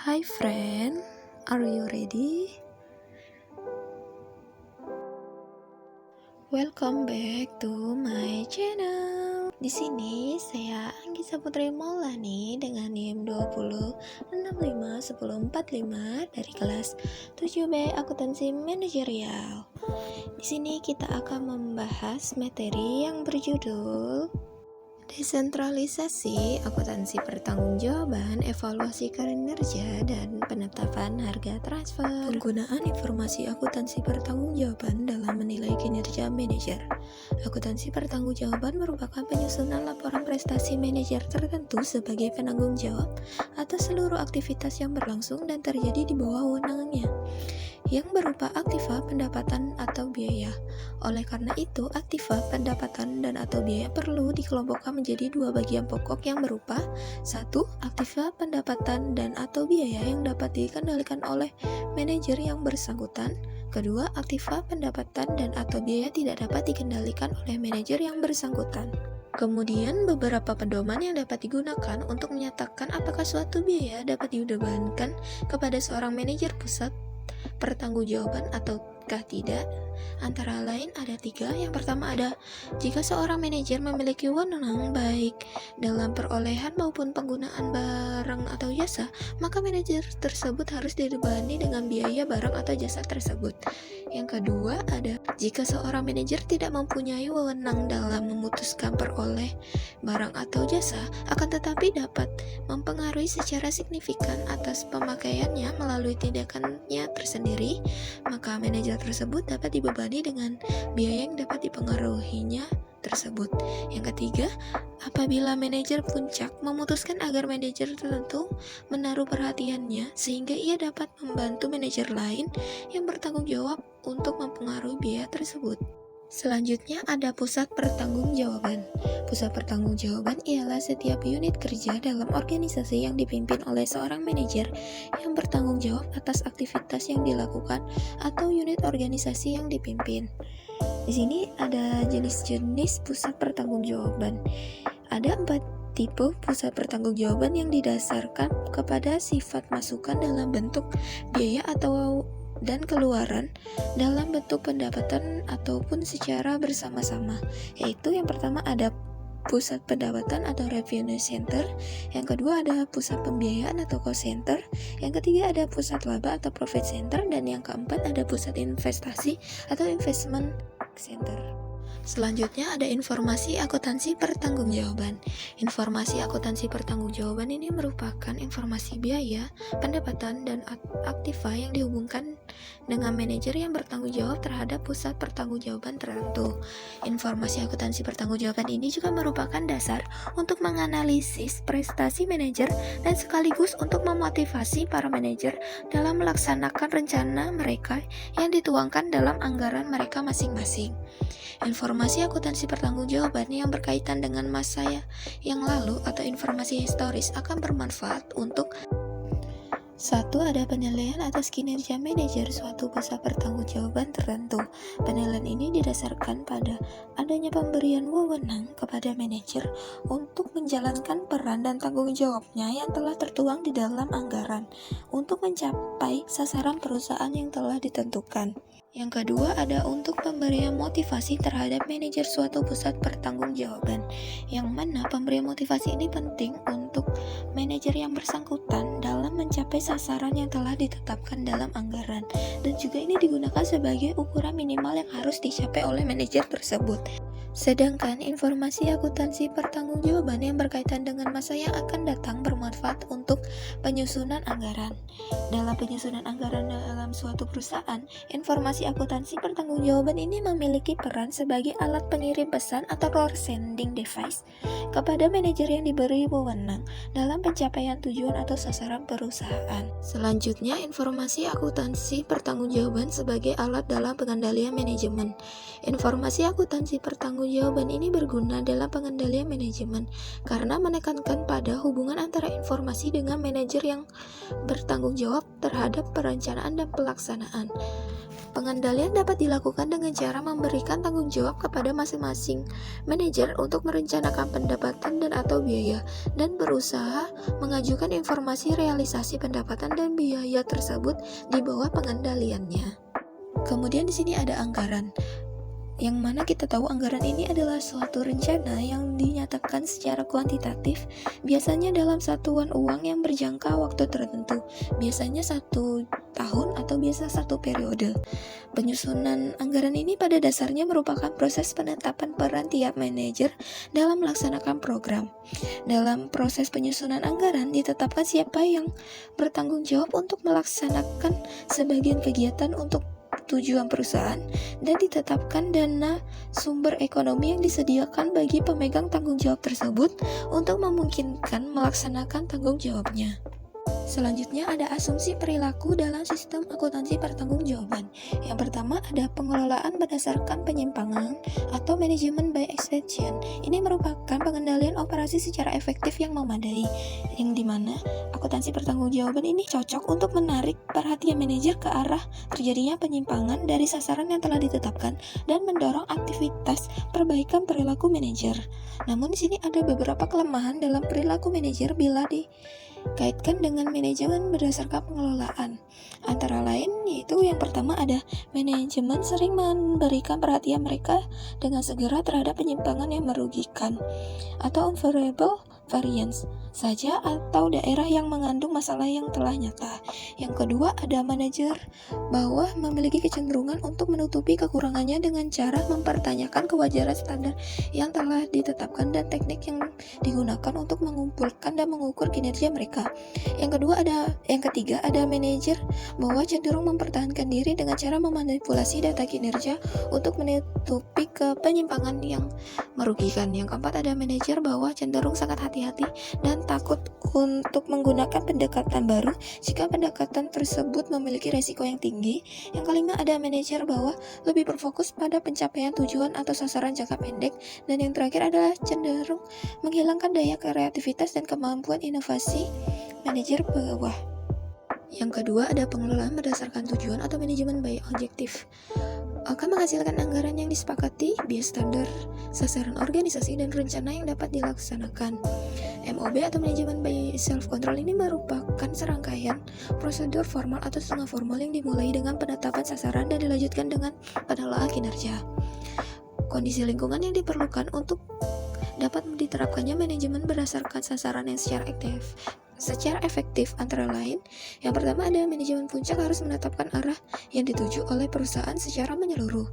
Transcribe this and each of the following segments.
Hi friend, are you ready? Welcome back to my channel. Di sini saya Anggisa Putri Maulani dengan NIM 20651045 dari kelas 7B Akuntansi Manajerial. Di sini kita akan membahas materi yang berjudul Desentralisasi Akuntansi Pertanggungjawaban, Evaluasi Kinerja, dan Penetapan Harga Transfer. Penggunaan informasi akuntansi pertanggungjawaban dalam menilai kinerja manajer. Akuntansi pertanggungjawaban merupakan penyusunan laporan prestasi manajer tertentu sebagai penanggung jawab atas seluruh aktivitas yang berlangsung dan terjadi di bawah wewenangnya, yang berupa aktiva, pendapatan, atau biaya. Oleh karena itu, aktiva, pendapatan, dan atau biaya perlu dikelompokkan menjadi dua bagian pokok yang berupa 1. Aktiva, pendapatan, dan atau biaya yang dapat dikendalikan oleh manajer yang bersangkutan. Kedua, aktiva, pendapatan, dan atau biaya tidak dapat dikendalikan oleh manajer yang bersangkutan. Kemudian beberapa pedoman yang dapat digunakan untuk menyatakan apakah suatu biaya dapat dibebankan kepada seorang manajer pusat pertanggungjawaban ataukah tidak, antara lain ada 3. Yang pertama ada, jika seorang manajer memiliki wewenang baik dalam perolehan maupun penggunaan barang atau jasa, maka manajer tersebut harus dibebani dengan biaya barang atau jasa tersebut. Yang kedua ada, jika seorang manajer tidak mempunyai wewenang dalam memutuskan peroleh barang atau jasa, akan tetapi dapat mempengaruhi secara signifikan atas pemakaiannya melalui tindakannya tersendiri, maka manajer tersebut dapat dibebani dengan biaya yang dapat dipengaruhinya tersebut. Yang ketiga, apabila manajer puncak memutuskan agar manajer tertentu menaruh perhatiannya sehingga ia dapat membantu manajer lain yang bertanggung jawab untuk mempengaruhi biaya tersebut. Selanjutnya ada pusat pertanggungjawaban. Pusat pertanggungjawaban ialah setiap unit kerja dalam organisasi yang dipimpin oleh seorang manajer yang bertanggung jawab atas aktivitas yang dilakukan atau unit organisasi yang dipimpin. Di sini ada jenis-jenis pusat pertanggungjawaban. Ada 4 tipe pusat pertanggungjawaban yang didasarkan kepada sifat masukan dalam bentuk biaya atau dan keluaran dalam bentuk pendapatan ataupun secara bersama-sama, yaitu yang pertama ada pusat pendapatan atau revenue center, yang kedua ada pusat pembiayaan atau cost center, yang ketiga ada pusat laba atau profit center, dan yang keempat ada pusat investasi atau investment center. Selanjutnya ada informasi akuntansi pertanggungjawaban. Informasi akuntansi pertanggungjawaban ini merupakan informasi biaya, pendapatan, dan aktiva yang dihubungkan dengan manajer yang bertanggung jawab terhadap pusat pertanggungjawaban tertentu. Informasi akuntansi pertanggungjawaban ini juga merupakan dasar untuk menganalisis prestasi manajer dan sekaligus untuk memotivasi para manajer dalam melaksanakan rencana mereka yang dituangkan dalam anggaran mereka masing-masing. Informasi akuntansi pertanggungjawaban yang berkaitan dengan masa yang lalu atau informasi historis akan bermanfaat untuk 1. Ada penilaian atas kinerja manajer suatu pusat pertanggungjawaban tertentu. Penilaian ini didasarkan pada adanya pemberian wewenang kepada manajer untuk menjalankan peran dan tanggung jawabnya yang telah tertuang di dalam anggaran untuk mencapai sasaran perusahaan yang telah ditentukan. Yang kedua ada untuk pemberian motivasi terhadap manajer suatu pusat pertanggungjawaban, yang mana pemberian motivasi ini penting untuk manajer yang bersangkutan dalam mencapai sasaran yang telah ditetapkan dalam anggaran, dan juga ini digunakan sebagai ukuran minimal yang harus dicapai oleh manajer tersebut. Sedangkan informasi akuntansi pertanggungjawaban yang berkaitan dengan masa yang akan datang bermanfaat untuk penyusunan anggaran. Dalam penyusunan anggaran dalam suatu perusahaan, informasi akuntansi pertanggungjawaban ini memiliki peran sebagai alat pengirim pesan atau role sending device kepada manajer yang diberi wewenang dalam pencapaian tujuan atau sasaran perusahaan. Selanjutnya, informasi akuntansi pertanggungjawaban sebagai alat dalam pengendalian manajemen. Informasi akuntansi pertanggungjawaban ini berguna dalam pengendalian manajemen karena menekankan pada hubungan antara informasi dengan manajer yang bertanggung jawab terhadap perencanaan dan pelaksanaan. Pengendalian dapat dilakukan dengan cara memberikan tanggung jawab kepada masing-masing manajer untuk merencanakan pendapatan dan atau biaya dan berusaha mengajukan informasi realisasi pendapatan dan biaya tersebut di bawah pengendaliannya. Kemudian di sini ada anggaran, yang mana kita tahu anggaran ini adalah suatu rencana yang dinyatakan secara kuantitatif, biasanya dalam satuan uang yang berjangka waktu tertentu, biasanya 1 tahun atau biasa 1 periode. Penyusunan anggaran ini pada dasarnya merupakan proses penetapan peran tiap manajer dalam melaksanakan program. Dalam proses penyusunan anggaran ditetapkan siapa yang bertanggung jawab untuk melaksanakan sebagian kegiatan untuk tujuan perusahaan dan ditetapkan dana sumber ekonomi yang disediakan bagi pemegang tanggung jawab tersebut untuk memungkinkan melaksanakan tanggung jawabnya. Selanjutnya ada asumsi perilaku dalam sistem akuntansi pertanggungjawaban. Yang pertama ada pengelolaan berdasarkan penyimpangan atau manajemen by exception. Ini merupakan pengendalian operasi secara efektif yang memadai, yang dimana akuntansi pertanggungjawaban ini cocok untuk menarik perhatian manajer ke arah terjadinya penyimpangan dari sasaran yang telah ditetapkan dan mendorong aktivitas perbaikan perilaku manajer. Namun di sini ada beberapa kelemahan dalam perilaku manajer bila dikaitkan dengan manajemen berdasarkan pengelolaan. Antara lain yaitu yang pertama ada manajemen sering memberikan perhatian mereka dengan segera terhadap penyimpangan yang merugikan atau unfavorable variance saja atau daerah yang mengandung masalah yang telah nyata. Yang kedua ada manajer bawah memiliki kecenderungan untuk menutupi kekurangannya dengan cara mempertanyakan kewajaran standar yang telah ditetapkan dan teknik yang digunakan untuk mengumpulkan dan mengukur kinerja mereka. Yang ketiga ada manajer bawah cenderung mempertahankan diri dengan cara memanipulasi data kinerja untuk menutupi penyimpangan yang merugikan. Yang keempat ada manajer bawah cenderung sangat hati-hati dan takut untuk menggunakan pendekatan baru jika pendekatan tersebut memiliki resiko yang tinggi. Yang kelima ada manajer bawah lebih berfokus pada pencapaian tujuan atau sasaran jangka pendek. Dan yang terakhir adalah cenderung menghilangkan daya kreativitas dan kemampuan inovasi manajer bawah. Yang kedua ada pengelolaan berdasarkan tujuan atau manajemen by objektif. Akan menghasilkan anggaran yang disepakati, biaya standar, sasaran organisasi, dan rencana yang dapat dilaksanakan. MOB atau manajemen by self-control ini merupakan serangkaian prosedur formal atau setengah formal yang dimulai dengan penetapan sasaran dan dilanjutkan dengan pengelolaan kinerja. Kondisi lingkungan yang diperlukan untuk dapat diterapkannya manajemen berdasarkan sasaran yang secara efektif antara lain, yang pertama ada manajemen puncak harus menetapkan arah yang dituju oleh perusahaan secara menyeluruh.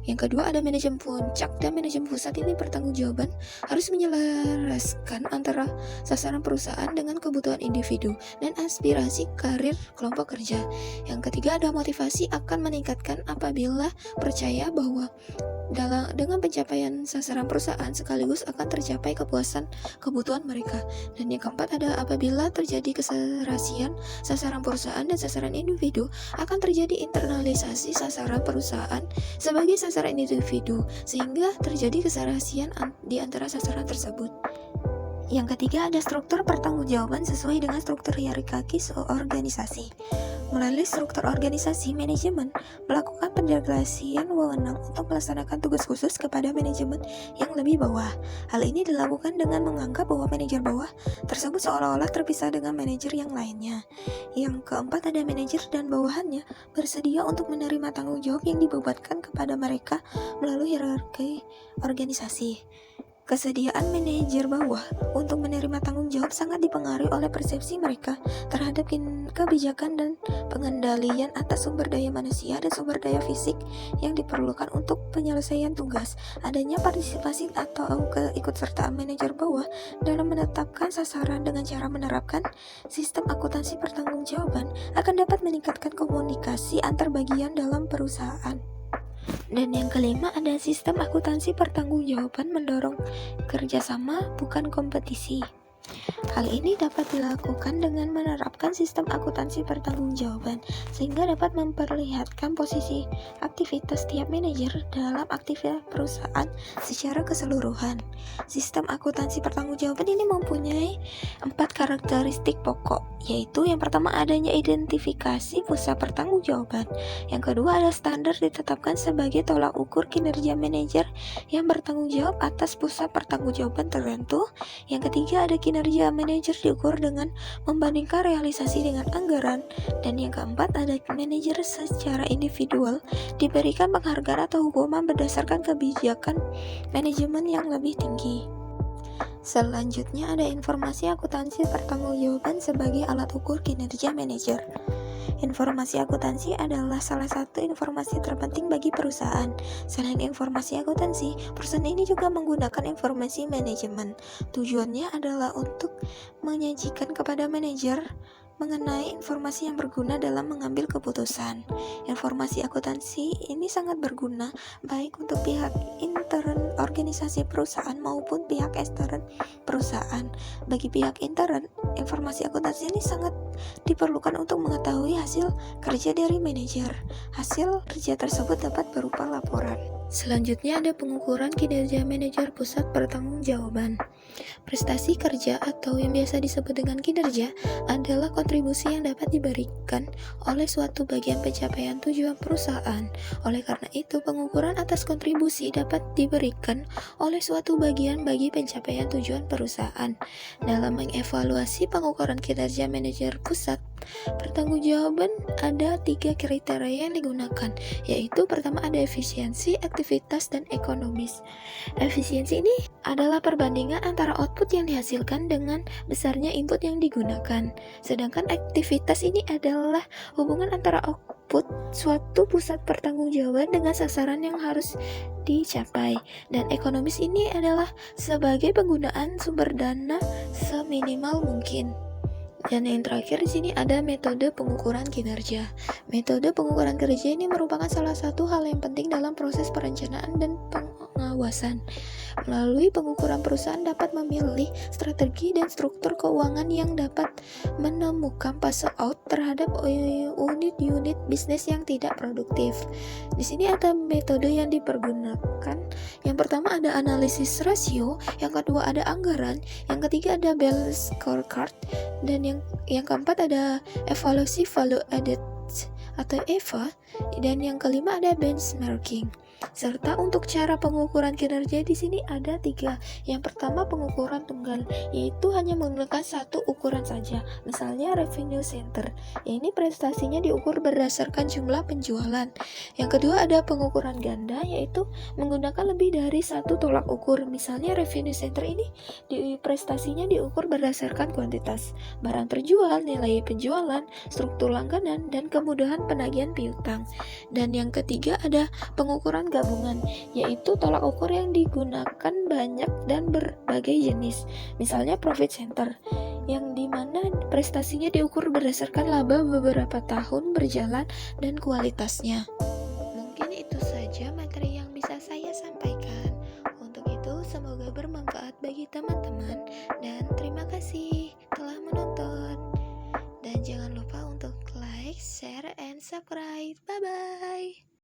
Yang kedua ada manajemen puncak dan manajemen pusat ini pertanggungjawaban harus menyelaraskan antara sasaran perusahaan dengan kebutuhan individu dan aspirasi karir kelompok kerja. Yang ketiga ada motivasi akan meningkatkan apabila percaya bahwa dengan pencapaian sasaran perusahaan sekaligus akan tercapai kepuasan kebutuhan mereka. Dan yang keempat ada apabila terjadi keserasian sasaran perusahaan dan sasaran individu akan terjadi internalisasi sasaran perusahaan sebagai sasaran individu sehingga terjadi keserasian di antara sasaran tersebut. Yang ketiga ada struktur pertanggungjawaban sesuai dengan struktur hierarki organisasi. Melalui struktur organisasi, manajemen melakukan pendelegasian wewenang untuk melaksanakan tugas khusus kepada manajemen yang lebih bawah. Hal ini dilakukan dengan menganggap bahwa manajer bawah tersebut seolah-olah terpisah dengan manajer yang lainnya. Yang keempat ada manajer dan bawahannya bersedia untuk menerima tanggung jawab yang dibebankan kepada mereka melalui hierarki organisasi. Kesediaan manajer bawah untuk menerima tanggung jawab sangat dipengaruhi oleh persepsi mereka terhadap kebijakan dan pengendalian atas sumber daya manusia dan sumber daya fisik yang diperlukan untuk penyelesaian tugas. Adanya partisipasi atau keikutsertaan manajer bawah dalam menetapkan sasaran dengan cara menerapkan sistem akuntansi pertanggungjawaban akan dapat meningkatkan komunikasi antar bagian dalam perusahaan. Dan yang kelima ada sistem akuntansi pertanggungjawaban mendorong kerjasama bukan kompetisi. Hal ini dapat dilakukan dengan menerapkan sistem akuntansi pertanggungjawaban, sehingga dapat memperlihatkan posisi aktivitas tiap manajer dalam aktivitas perusahaan secara keseluruhan. Sistem akuntansi pertanggungjawaban ini mempunyai 4 karakteristik pokok, yaitu yang pertama adanya identifikasi pusat pertanggungjawaban, yang kedua ada standar ditetapkan sebagai tolak ukur kinerja manajer yang bertanggung jawab atas pusat pertanggungjawaban tertentu, yang ketiga ada kinerja manajer diukur dengan membandingkan realisasi dengan anggaran, dan yang keempat ada manajer secara individual diberikan penghargaan atau hukuman berdasarkan kebijakan manajemen yang lebih tinggi. Selanjutnya ada informasi akuntansi pertanggungjawaban sebagai alat ukur kinerja manajer. Informasi akuntansi adalah salah satu informasi terpenting bagi perusahaan. Selain informasi akuntansi, perusahaan ini juga menggunakan informasi manajemen. Tujuannya adalah untuk menyajikan kepada manajer mengenai informasi yang berguna dalam mengambil keputusan. Informasi akuntansi ini sangat berguna baik untuk pihak intern organisasi perusahaan maupun pihak ekstern perusahaan. Bagi pihak intern, informasi akuntansi ini sangat diperlukan untuk mengetahui hasil kerja dari manajer. Hasil kerja tersebut dapat berupa laporan. Selanjutnya ada pengukuran kinerja manajer pusat pertanggungjawaban. Prestasi kerja atau yang biasa disebut dengan kinerja adalah kontribusi yang dapat diberikan oleh suatu bagian pencapaian tujuan perusahaan. Oleh karena itu, pengukuran atas kontribusi dapat diberikan oleh suatu bagian bagi pencapaian tujuan perusahaan. Dalam mengevaluasi pengukuran kinerja manajer pusat pertanggungjawaban ada 3 kriteria yang digunakan, yaitu pertama ada efisiensi, aktivitas, dan ekonomis. Efisiensi ini adalah perbandingan antara output yang dihasilkan dengan besarnya input yang digunakan. Sedangkan aktivitas ini adalah hubungan antara output suatu pusat pertanggungjawaban dengan sasaran yang harus dicapai. Dan ekonomis ini adalah sebagai penggunaan sumber dana seminimal mungkin. Dan yang terakhir di sini ada metode pengukuran kinerja. Metode pengukuran kinerja ini merupakan salah satu hal yang penting dalam proses perencanaan dan pengawasan. Melalui pengukuran, perusahaan dapat memilih strategi dan struktur keuangan yang dapat menemukan fase out terhadap unit-unit bisnis yang tidak produktif. Di sini ada metode yang dipergunakan. Yang pertama ada analisis rasio, yang kedua ada anggaran, yang ketiga ada balance scorecard, dan yang keempat ada evaluasi value added atau EVA, dan yang kelima ada benchmarking. Serta untuk cara pengukuran kinerja di sini ada 3. Yang pertama pengukuran tunggal, yaitu hanya menggunakan satu ukuran saja. Misalnya revenue center. Ini prestasinya diukur berdasarkan jumlah penjualan. Yang kedua ada pengukuran ganda, yaitu menggunakan lebih dari satu tolak ukur. Misalnya revenue center ini prestasinya diukur berdasarkan kuantitas barang terjual, nilai penjualan, struktur langganan, dan kemudahan penagihan piutang. Dan yang ketiga ada pengukuran gabungan, yaitu tolak ukur yang digunakan banyak dan berbagai jenis. Misalnya profit center, yang dimana prestasinya diukur berdasarkan laba beberapa tahun berjalan dan kualitasnya. Mungkin itu saja materi yang bisa saya sampaikan. Untuk itu semoga bermanfaat bagi teman-teman, dan terima kasih telah menonton. Dan jangan lupa untuk like, share, and subscribe. Bye-bye.